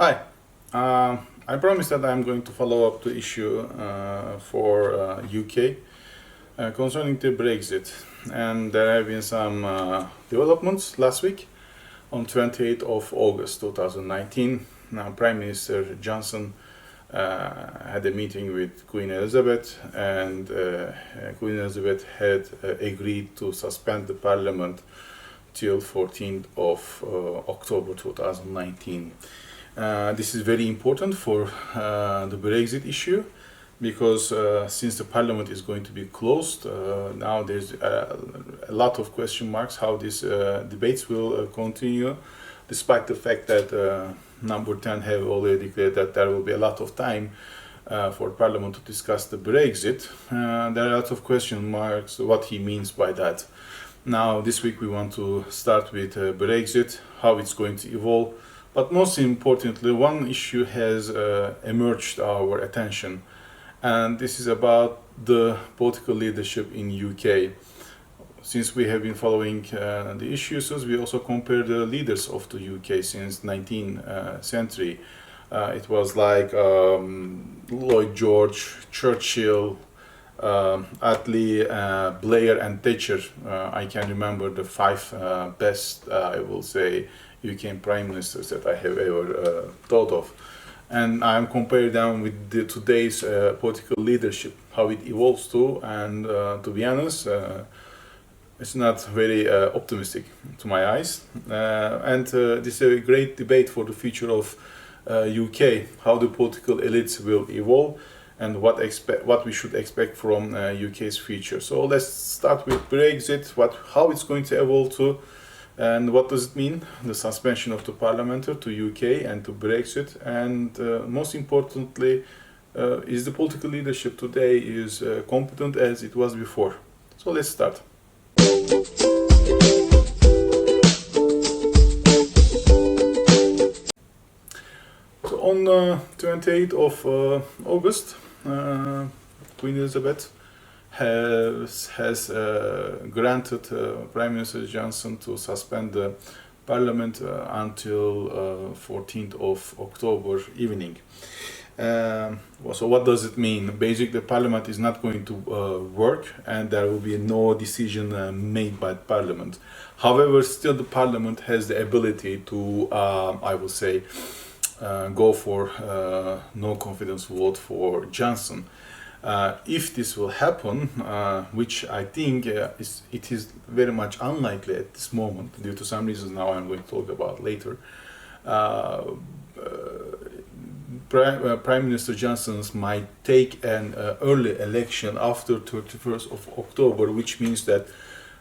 Hi. I promise that I'm going to follow up the issue for UK concerning the Brexit. And there have been some developments last week on 28th of August 2019. Now, Prime Minister Johnson had a meeting with Queen Elizabeth, and Queen Elizabeth had agreed to suspend the parliament till 14th of October 2019. This is very important for the Brexit issue because since the parliament is going to be closed, now there's a lot of question marks how these debates will continue, despite the fact that Number 10 have already declared that there will be a lot of time for Parliament to discuss the Brexit. There are a lot of question marks what he means by that. Now, this week we want to start with Brexit, how it's going to evolve. But most importantly, one issue has emerged our attention, and this is about the political leadership in UK. Since we have been following the issues, we also compare the leaders of the UK since 19th century. It was like Lloyd George, Churchill, Attlee, Blair and Thatcher. I can remember the five best, I will say, UK prime ministers that I have ever thought of. And I'm comparing them with today's political leadership, how it evolves to, and to be honest, it's not very optimistic to my eyes. And this is a great debate for the future of UK, how the political elites will evolve and what we should expect from UK's future. So let's start with Brexit, how it's going to evolve to, and what does it mean, the suspension of the parliament to UK and to Brexit, and most importantly, is the political leadership today is competent as it was before. So let's start. So on 28th of August, Queen Elizabeth has granted Prime Minister Johnson to suspend the parliament until 14th of October evening. So what does it mean? Basically, the parliament is not going to work, and there will be no decision made by the parliament. However, still the parliament has the ability to, I will say, go for no confidence vote for Johnson. If this will happen, which I think it is very much unlikely at this moment due to some reasons now I'm going to talk about later, Prime Minister Johnson might take an early election after 31st of October, which means that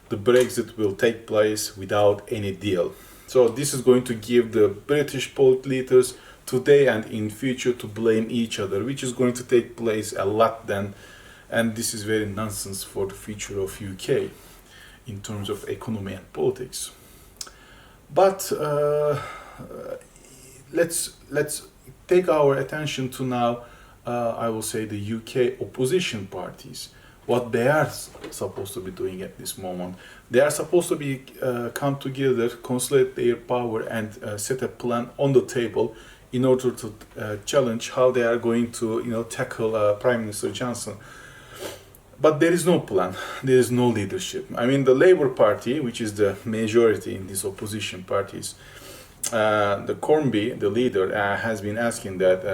the Brexit will take place without any deal. So this is going to give the British political leaders today and in future to blame each other, which is going to take place a lot then, and this is very nonsense for the future of UK in terms of economy and politics. But let's take our attention to now, I will say, the UK opposition parties, what they are supposed to be doing at this moment. They are supposed to be come together, consolidate their power, and set a plan on the table in order to challenge how they are going to, tackle Prime Minister Johnson. But there is no plan, there is no leadership. I mean, the Labour Party, which is the majority in these opposition parties, the Corbyn, the leader, has been asking that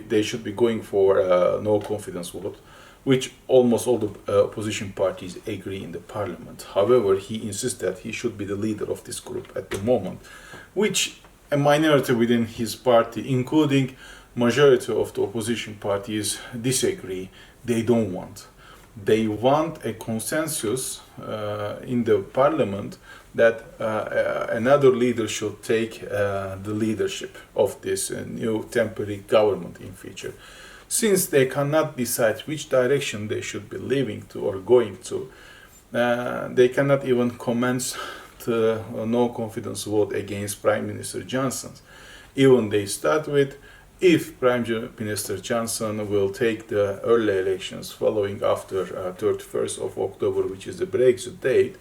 they should be going for no confidence vote, which almost all the opposition parties agree in the parliament. However, he insists that he should be the leader of this group at the moment, which a minority within his party, including majority of the opposition parties, disagree. They don't want. They want a consensus in the parliament that another leader should take the leadership of this new temporary government in future. Since they cannot decide which direction they should be leaving to or going to, they cannot even commence the no confidence vote against Prime Minister Johnson. Even they start with, if Prime Minister Johnson will take the early elections following after 31st of October, which is the Brexit date,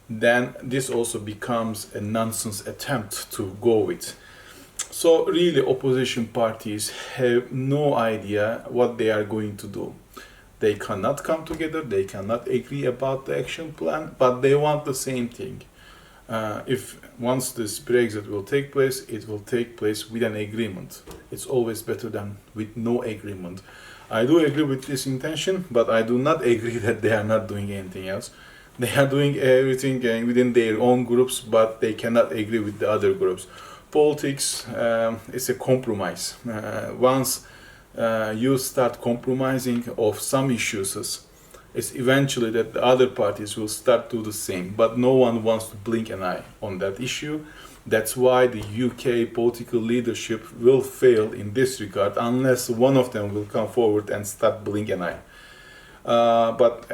then this also becomes a nonsense attempt to go with. So really opposition parties have no idea what they are going to do. They cannot come together, they cannot agree about the action plan, but they want the same thing. If once this Brexit will take place, it will take place with an agreement. It's always better than with no agreement. I do agree with this intention, but I do not agree that they are not doing anything else. They are doing everything within their own groups, but they cannot agree with the other groups. Politics is a compromise. Once you start compromising of some issues, it's eventually that the other parties will start to do the same, but no one wants to blink an eye on that issue. That's why the UK political leadership will fail in this regard unless one of them will come forward and start blink an eye. But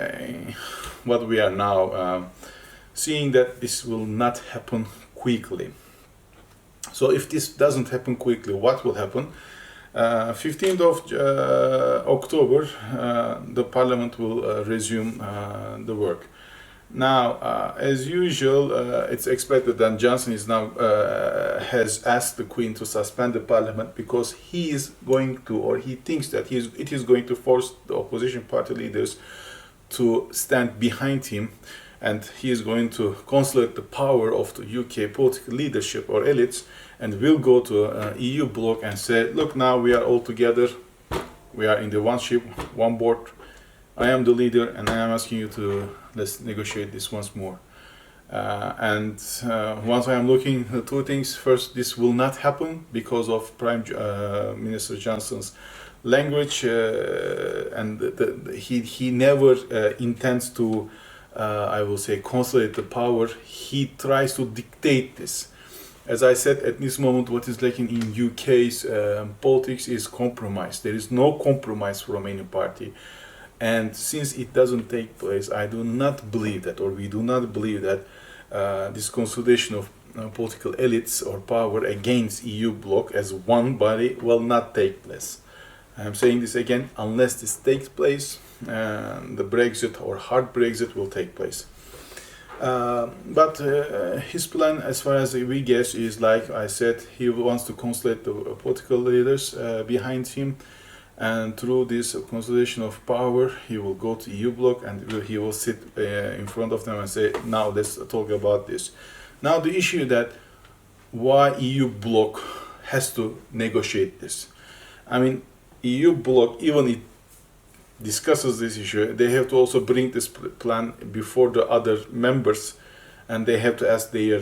what we are now seeing that this will not happen quickly. So if this doesn't happen quickly, what will happen? 15th of October, the Parliament will resume the work. Now, as usual, it's expected that Johnson is now has asked the Queen to suspend the Parliament because he is going to, or he thinks that it is going to force the opposition party leaders to stand behind him, and he is going to consolidate the power of the UK political leadership or elites, and will go to EU bloc and say, look, now we are all together, we are in the one ship, one board, I am the leader, and I am asking you to let's negotiate this once more. Once I am looking at two things, first, this will not happen because of Prime Minister Johnson's language, and he never intends to, I will say, consolidate the power. He tries to dictate this. As I said, at this moment, what is lacking in UK's politics is compromise. There is no compromise from any party. And since it doesn't take place, I do not believe that, or we do not believe that this consolidation of political elites or power against EU bloc as one body will not take place. I'm saying this again, unless this takes place, the Brexit or hard Brexit will take place. But his plan, as far as we guess, is like I said, he wants to consolidate the political leaders behind him, and through this consolidation of power, he will go to EU bloc and he will sit in front of them and say, now let's talk about this. Now the issue that why EU bloc has to negotiate this. I mean, EU bloc, even it discusses this issue, they have to also bring this plan before the other members, and they have to ask their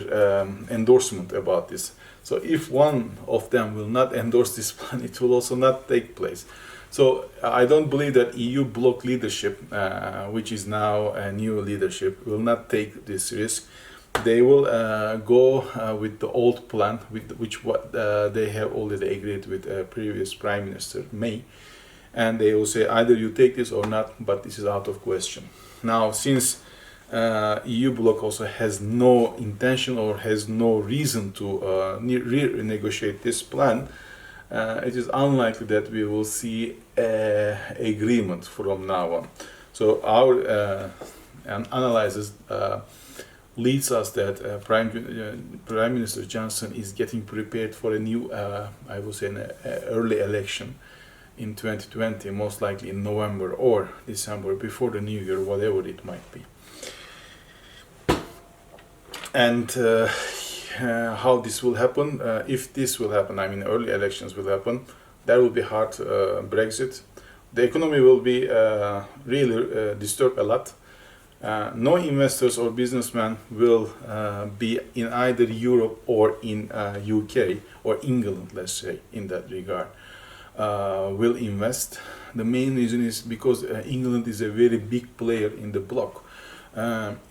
endorsement about this. So if one of them will not endorse this plan, it will also not take place. So I don't believe that EU bloc leadership, which is now a new leadership, will not take this risk. They will go with the old plan, which they have already agreed with previous Prime Minister May, and they will say either you take this or not, but this is out of question. Now, since EU bloc also has no intention or has no reason to renegotiate this plan, it is unlikely that we will see an agreement from now on. So our analysis leads us that Prime Minister Johnson is getting prepared for a new, I would say, an early election in 2020, most likely in November or December, before the new year, whatever it might be. And how this will happen, if this will happen, I mean early elections will happen, that will be hard Brexit. The economy will be really disturbed a lot. No investors or businessmen will be in either Europe or in UK or England, let's say, in that regard, will invest. The main reason is because England is a very big player in the bloc.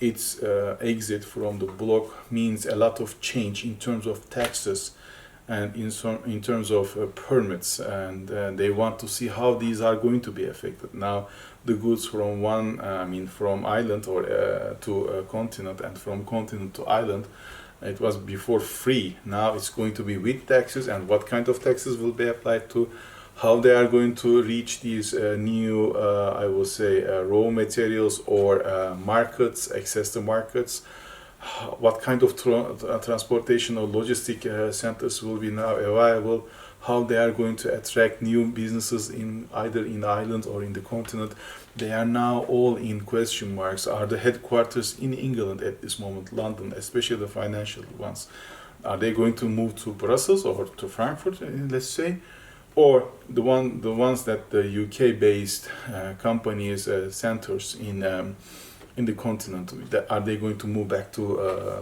Its exit from the bloc means a lot of change in terms of taxes and in terms of permits, and they want to see how these are going to be affected. Now, the goods from from island or to a continent, and from continent to island, it was before free. Now it's going to be with taxes, and what kind of taxes will be applied to, how they are going to reach these new, I will say, raw materials or markets, access to markets, what kind of transportation or logistic centers will be now available, how they are going to attract new businesses in either in Ireland or in the continent. They are now all in question marks. Are the headquarters in England at this moment, London, especially the financial ones, are they going to move to Brussels or to Frankfurt, let's say? Or the ones that the UK-based companies, centers in the continent, are they going to move back to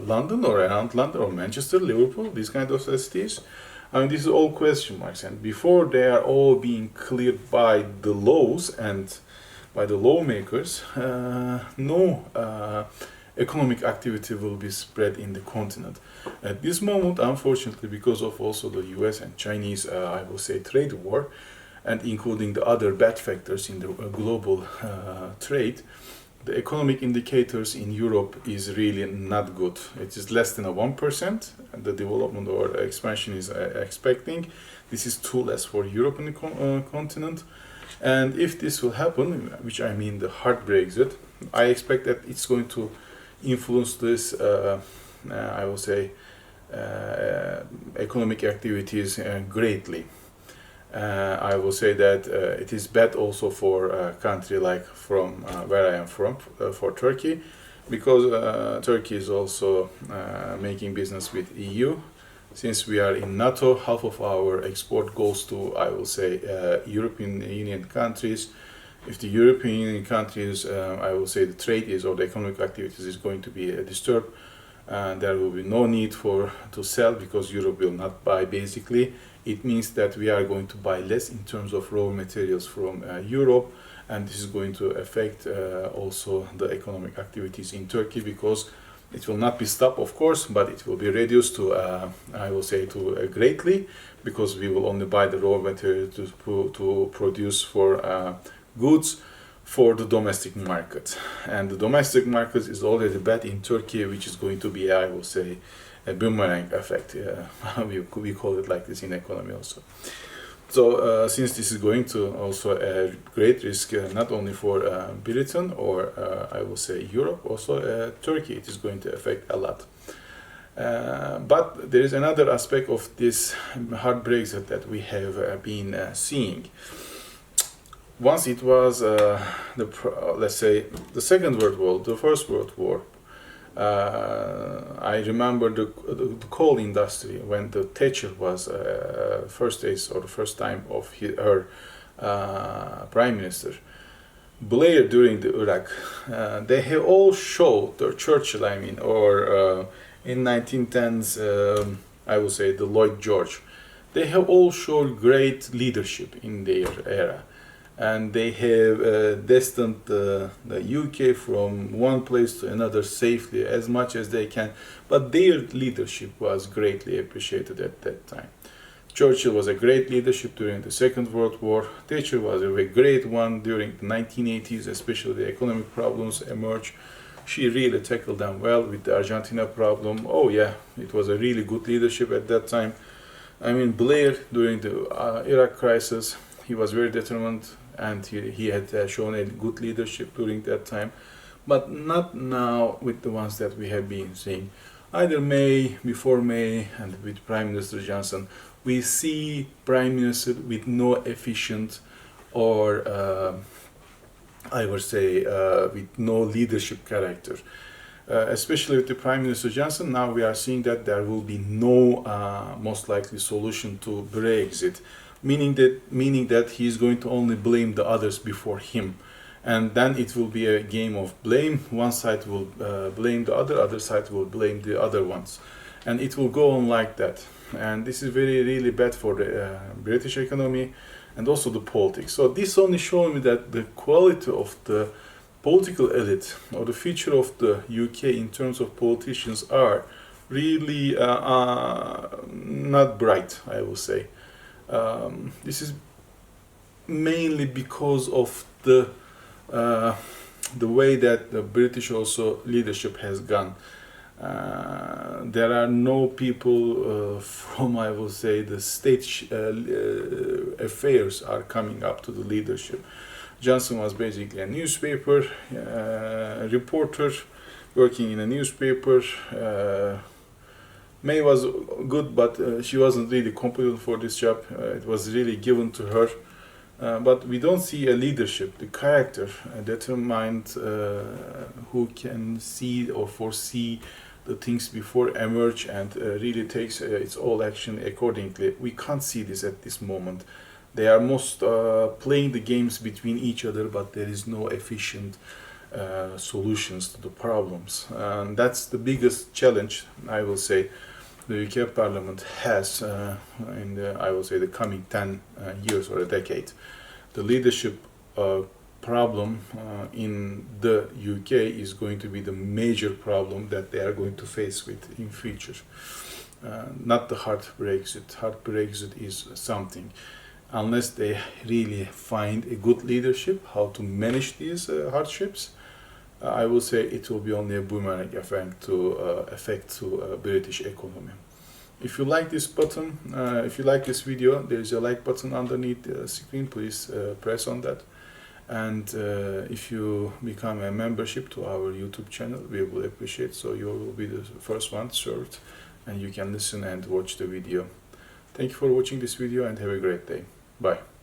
London or around London or Manchester, Liverpool, these kind of cities? I mean, these are all question marks, and before they are all being cleared by the laws and by the lawmakers, no economic activity will be spread in the continent. At this moment, unfortunately, because of also the US and Chinese, I will say, trade war, and including the other bad factors in the global trade, the economic indicators in Europe is really not good. It is less than a 1%, the development or expansion is expecting. This is too less for Europe and the continent. And if this will happen, which I mean the hard Brexit, I expect that it's going to influence this, I will say, economic activities greatly. I will say that it is bad also for a country like from where I am from, for Turkey, because Turkey is also making business with EU. Since we are in NATO, half of our export goes to, I will say, European Union countries. If the European Union countries, I will say, the trade is or the economic activities is going to be disturbed, there will be no need to sell, because Europe will not buy. Basically, it means that we are going to buy less in terms of raw materials from Europe, and this is going to affect also the economic activities in Turkey, because it will not be stopped, of course, but it will be reduced to, I will say, to greatly, because we will only buy the raw material to produce for goods for the domestic market. And the domestic market is already bad in Turkey, which is going to be, I will say, a boomerang effect. We call it like this in economy also. So since this is going to also a great risk, not only for Britain or I will say Europe, also Turkey, it is going to affect a lot. But there is another aspect of this hard Brexit that we have been seeing. Once it was let's say the Second World War, the First World War, I remember the coal industry when the Thatcher was first days or the first time of her prime minister. Blair during the Iraq, they have all showed, or Churchill, I mean, or in 1910s, I would say the Lloyd George, they have all showed great leadership in their era. And they have destined the UK from one place to another safely as much as they can. But their leadership was greatly appreciated at that time. Churchill was a great leadership during the Second World War. Thatcher was a great one during the 1980s, especially the economic problems emerged. She really tackled them well with the Argentina problem. Oh yeah, it was a really good leadership at that time. I mean, Blair during the Iraq crisis, he was very determined, and he had shown a good leadership during that time, but not now with the ones that we have been seeing. Either before May, and with Prime Minister Johnson, we see Prime Minister with no efficient or I would say with no leadership character. Especially with the Prime Minister Johnson, now we are seeing that there will be no most likely solution to Brexit. Meaning that he is going to only blame the others before him, and then it will be a game of blame. One side will blame the other side will blame the other ones, and it will go on like that. And this is really bad for the British economy and also the politics. So this only shows me that the quality of the political elite or the future of the UK in terms of politicians are really not bright, I will say. This is mainly because of the way that the British also leadership has gone. There are no people from, I will say, the state affairs are coming up to the leadership. Johnson was basically a newspaper reporter, working in a newspaper. May was good, but she wasn't really competent for this job. It was really given to her. But we don't see a leadership, the character, determined, who can see or foresee the things before emerge and really takes its all action accordingly. We can't see this at this moment. They are most playing the games between each other, but there is no efficient solutions to the problems. And that's the biggest challenge, I will say, the UK Parliament has in the, I will say, the coming 10 years or a decade. The leadership problem in the UK is going to be the major problem that they are going to face with in future. Not the hard Brexit. Hard Brexit is something. Unless they really find a good leadership, how to manage these hardships, I will say it will be only a boomerang effect to British economy. If you like this button, if you like this video, there is a like button underneath the screen. Please press on that. And if you become a membership to our YouTube channel, we will appreciate. So you will be the first one served, and you can listen and watch the video. Thank you for watching this video, and have a great day. Bye.